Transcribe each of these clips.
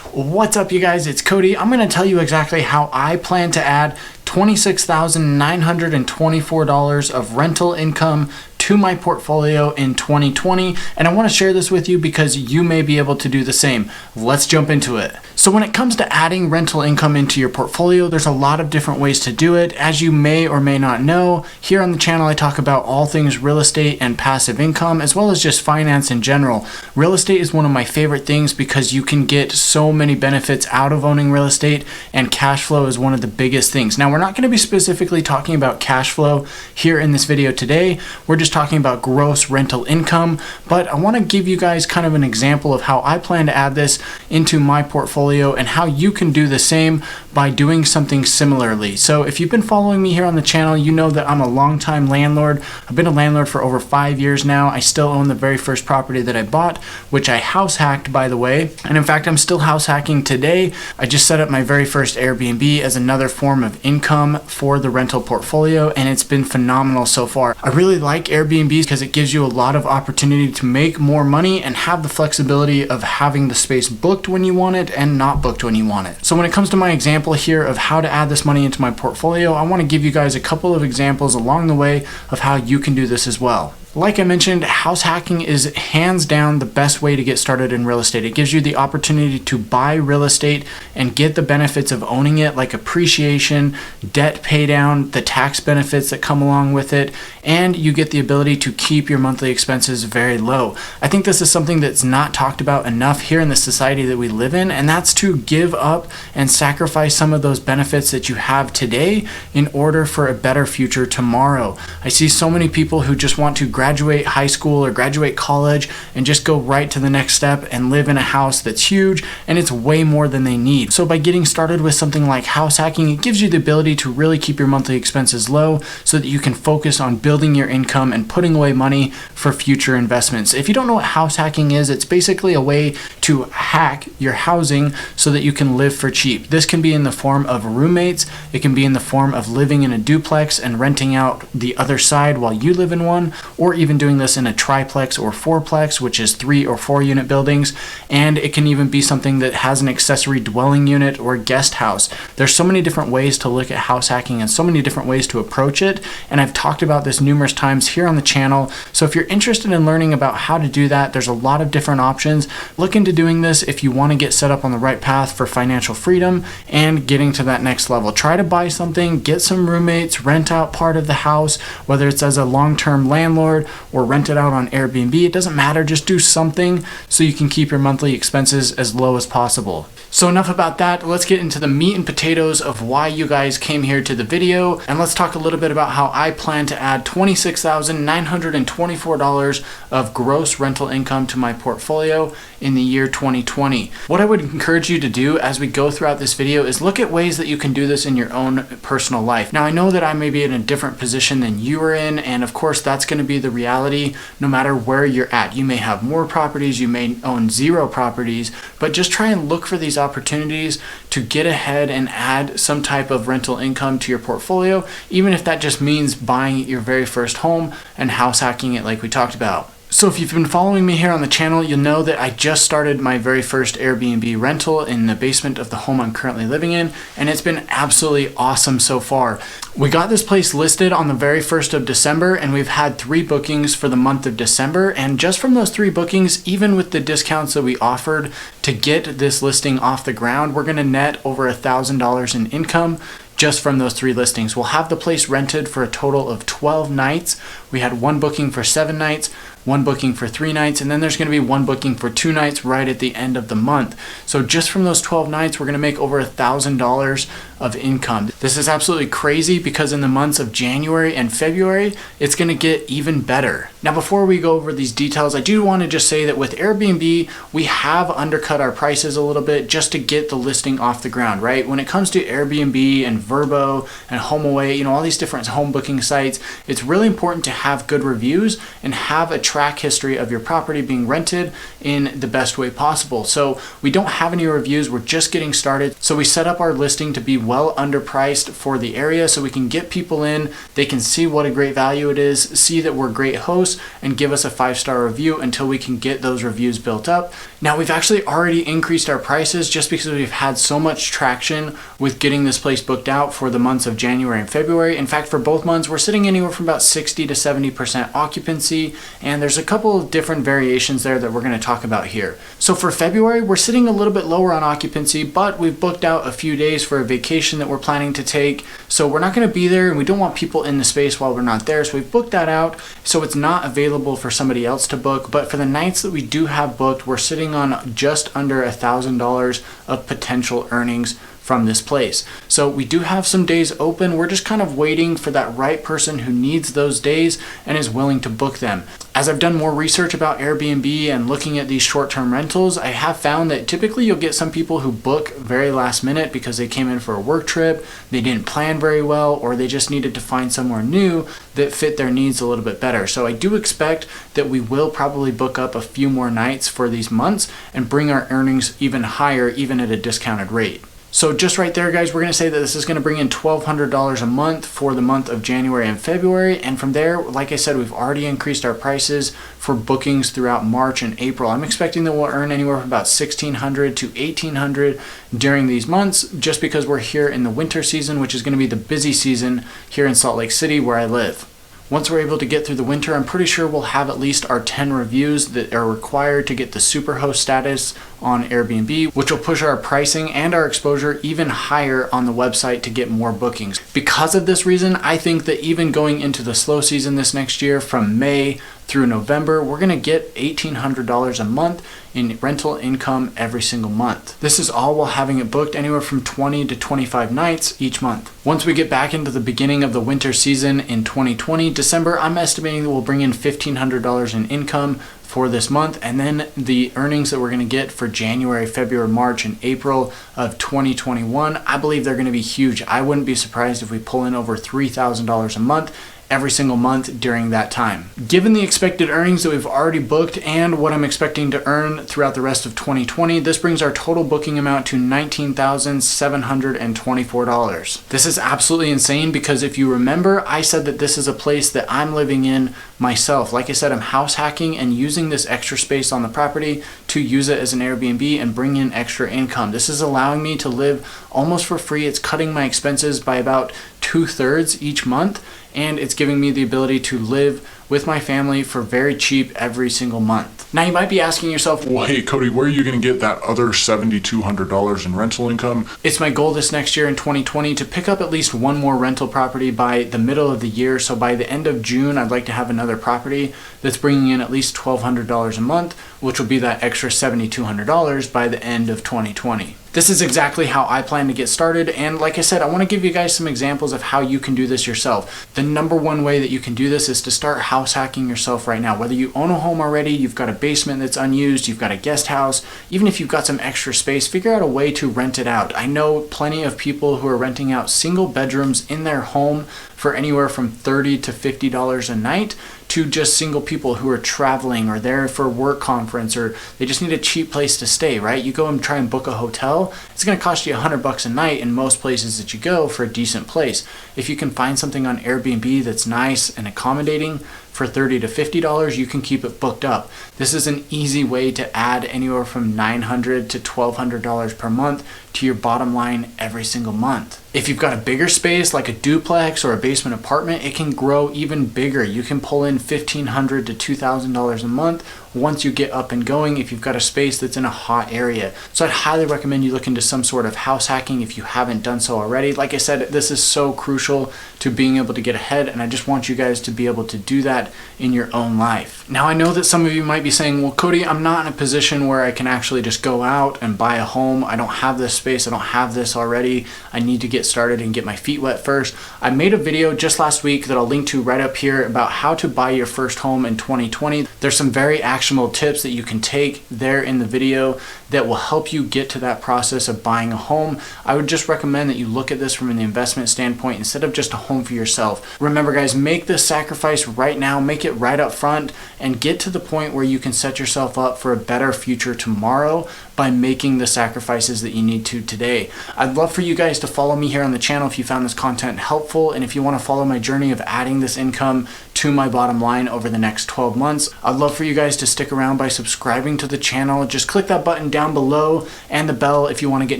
What's up, you guys? It's Cody. I'm going to tell you exactly how I plan to add $26,924 of rental income to my portfolio in 2020, and I want to share this with you because you may be able to do the same. Let's jump into it. So when it comes to adding rental income into your portfolio, there's a lot of different ways to do it. As you may or may not know, here on the channel I talk about all things real estate and passive income, as well as just finance in general. Real estate is one of my favorite things because you can get so many benefits out of owning real estate, and cash flow is one of the biggest things. Now, we're not going to be specifically talking about cash flow here in this video today. We're just talking about gross rental income, but I want to give you guys kind of an example of how I plan to add this into my portfolio and how you can do the same by doing something similarly. So if you've been following me here on the channel, you know that I'm a longtime landlord. I've been a landlord for over 5 years now. I still own the very first property that I bought, which I house hacked, by the way. And in fact, I'm still house hacking today. I just set up my very first Airbnb as another form of income for the rental portfolio, and it's been phenomenal so far. I really like Airbnb because it gives you a lot of opportunity to make more money and have the flexibility of having the space booked when you want it and not booked when you want it. So when it comes to my example here of how to add this money into my portfolio, I want to give you guys a couple of examples along the way of how you can do this as well. Like I mentioned, house hacking is hands down the best way to get started in real estate. It gives you the opportunity to buy real estate and get the benefits of owning it, like appreciation, debt pay down, the tax benefits that come along with it, and you get the ability to keep your monthly expenses very low. I think this is something that's not talked about enough here in the society that we live in, and that's to give up and sacrifice some of those benefits that you have today in order for a better future tomorrow. I see so many people who just want to graduate high school or graduate college and just go right to the next step and live in a house that's huge and it's way more than they need. So by getting started with something like house hacking, it gives you the ability to really keep your monthly expenses low so that you can focus on building your income and putting away money for future investments. If you don't know what house hacking is, it's basically a way to hack your housing so that you can live for cheap. This can be in the form of roommates, it can be in the form of living in a duplex and renting out the other side while you live in one, or even doing this in a triplex or fourplex, which is 3 or 4 unit buildings. And it can even be something that has an accessory dwelling unit or guest house. There's so many different ways to look at house hacking and so many different ways to approach it. And I've talked about this numerous times here on the channel. So if you're interested in learning about how to do that, there's a lot of different options. Look into doing this if you want to get set up on the right path for financial freedom and getting to that next level. Try to buy something, get some roommates, rent out part of the house, whether it's as a long-term landlord or rent it out on Airbnb. It doesn't matter, just do something so you can keep your monthly expenses as low as possible. So enough about that, let's get into the meat and potatoes of why you guys came here to the video, and let's talk a little bit about how I plan to add $26,924 of gross rental income to my portfolio in the year 2020. What I would encourage you to do as we go throughout this video is look at ways that you can do this in your own personal life. Now, I know that I may be in a different position than you are in, and of course that's going to be the reality no matter where you're at. You may have more properties, you may own 0 properties, but just try and look for these opportunities to get ahead and add some type of rental income to your portfolio, even if that just means buying your very first home and house hacking it like we talked about. So if you've been following me here on the channel, you'll know that I just started my very first Airbnb rental in the basement of the home I'm currently living in, and it's been absolutely awesome so far. We got this place listed on the very 1st of December, and we've had 3 bookings for the month of December, and just from those 3 bookings, even with the discounts that we offered to get this listing off the ground, we're going to net over $1,000 in income just from those 3 listings. We'll have the place rented for a total of 12 nights. We had 1 booking for 7 nights, 1 booking for 3 nights, and then there's going to be 1 booking for 2 nights right at the end of the month. So just from those 12 nights, we're going to make over $1,000 of income. This is absolutely crazy because in the months of January and February, it's going to get even better. Now, before we go over these details, I do want to just say that with Airbnb, we have undercut our prices a little bit just to get the listing off the ground, right? When it comes to Airbnb and VRBO and HomeAway, all these different home booking sites, it's really important to have good reviews and have a track track history of your property being rented in the best way possible. So we don't have any reviews, we're just getting started. So we set up our listing to be well underpriced for the area so we can get people in, they can see what a great value it is, see that we're great hosts, and give us a 5-star review until we can get those reviews built up. Now we've actually already increased our prices just because we've had so much traction with getting this place booked out for the months of January and February. In fact, for both months, we're sitting anywhere from about 60 to 70% occupancy, and there's a couple of different variations there that we're going to talk about here. So for February, we're sitting a little bit lower on occupancy, but we've booked out a few days for a vacation that we're planning to take. So we're not going to be there, and we don't want people in the space while we're not there. So we've booked that out, so it's not available for somebody else to book. But for the nights that we do have booked, we're sitting on just under $1,000 of potential earnings from this place. So we do have some days open. We're just kind of waiting for that right person who needs those days and is willing to book them. As I've done more research about Airbnb and looking at these short-term rentals, I have found that typically you'll get some people who book very last minute because they came in for a work trip, they didn't plan very well, or they just needed to find somewhere new that fit their needs a little bit better. So I do expect that we will probably book up a few more nights for these months and bring our earnings even higher, even at a discounted rate. So just right there, guys, we're going to say that this is going to bring in $1,200 a month for the month of January and February. And from there, like I said, we've already increased our prices for bookings throughout March and April. I'm expecting that we'll earn anywhere from about $1,600 to $1,800 during these months, just because we're here in the winter season, which is going to be the busy season here in Salt Lake City where I live. Once we're able to get through the winter, I'm pretty sure we'll have at least our 10 reviews that are required to get the superhost status on Airbnb, which will push our pricing and our exposure even higher on the website to get more bookings. Because of this reason, I think that even going into the slow season this next year from May through November, we're going to get $1,800 a month in rental income every single month. This is all while having it booked anywhere from 20 to 25 nights each month. Once we get back into the beginning of the winter season in 2020, December, I'm estimating that we'll bring in $1,500 in income for this month, and then the earnings that we're going to get for January, February, March, and April of 2021, I believe they're going to be huge. I wouldn't be surprised if we pull in over $3,000 a month every single month during that time. Given the expected earnings that we've already booked and what I'm expecting to earn throughout the rest of 2020, this brings our total booking amount to $19,724. This is absolutely insane because if you remember, I said that this is a place that I'm living in myself. Like I said, I'm house hacking and using this extra space on the property to use it as an Airbnb and bring in extra income. This is allowing me to live almost for free. It's cutting my expenses by about 2/3 each month, and it's giving me the ability to live with my family for very cheap every single month. Now you might be asking yourself, well, hey Cody, where are you going to get that other $7,200 in rental income? It's my goal this next year in 2020 to pick up at least one more rental property by the middle of the year. So by the end of June, I'd like to have another property that's bringing in at least $1,200 a month, which will be that extra $7,200 by the end of 2020. This is exactly how I plan to get started, and like I said, I want to give you guys some examples of how you can do this yourself. The number one way that you can do this is to start house hacking yourself right now. Whether you own a home already, you've got a basement that's unused, you've got a guest house, even if you've got some extra space, figure out a way to rent it out. I know plenty of people who are renting out single bedrooms in their home for anywhere from $30 to $50 a night, to just single people who are traveling or there for a work conference, or they just need a cheap place to stay, right? You go and try and book a hotel, it's gonna cost you $100 a night in most places that you go for a decent place. If you can find something on Airbnb that's nice and accommodating for $30 to $50, you can keep it booked up. This is an easy way to add anywhere from $900 to $1,200 per month to your bottom line every single month. If you've got a bigger space like a duplex or a basement apartment, it can grow even bigger. You can pull in $1,500 to $2,000 a month once you get up and going if you've got a space that's in a hot area. So I'd highly recommend you look into some sort of house hacking if you haven't done so already. Like I said, this is so crucial to being able to get ahead, and I just want you guys to be able to do that in your own life. Now I know that some of you might be saying, well Cody, I'm not in a position where I can actually just go out and buy a home. I don't have this space, I don't have this already. I need to get get started and get my feet wet first. I made a video just last week that I'll link to right up here about how to buy your first home in 2020. There's some very actionable tips that you can take there in the video that will help you get to that process of buying a home. I would just recommend that you look at this from an investment standpoint instead of just a home for yourself. Remember guys, make this sacrifice right now, make it right up front, and get to the point where you can set yourself up for a better future tomorrow by making the sacrifices that you need to today. I'd love for you guys to follow me here on the channel if you found this content helpful, and if you want to follow my journey of adding this income to my bottom line over the next 12 months. I'd love for you guys to stick around by subscribing to the channel. Just click that button down below and the bell if you want to get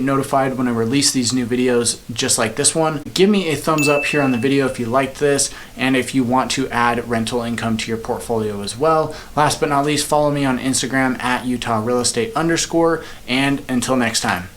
notified when I release these new videos just like this one. Give me a thumbs up here on the video if you liked this and if you want to add rental income to your portfolio as well. Last but not least, follow me on Instagram at @UtahRealEstate_, and until next time.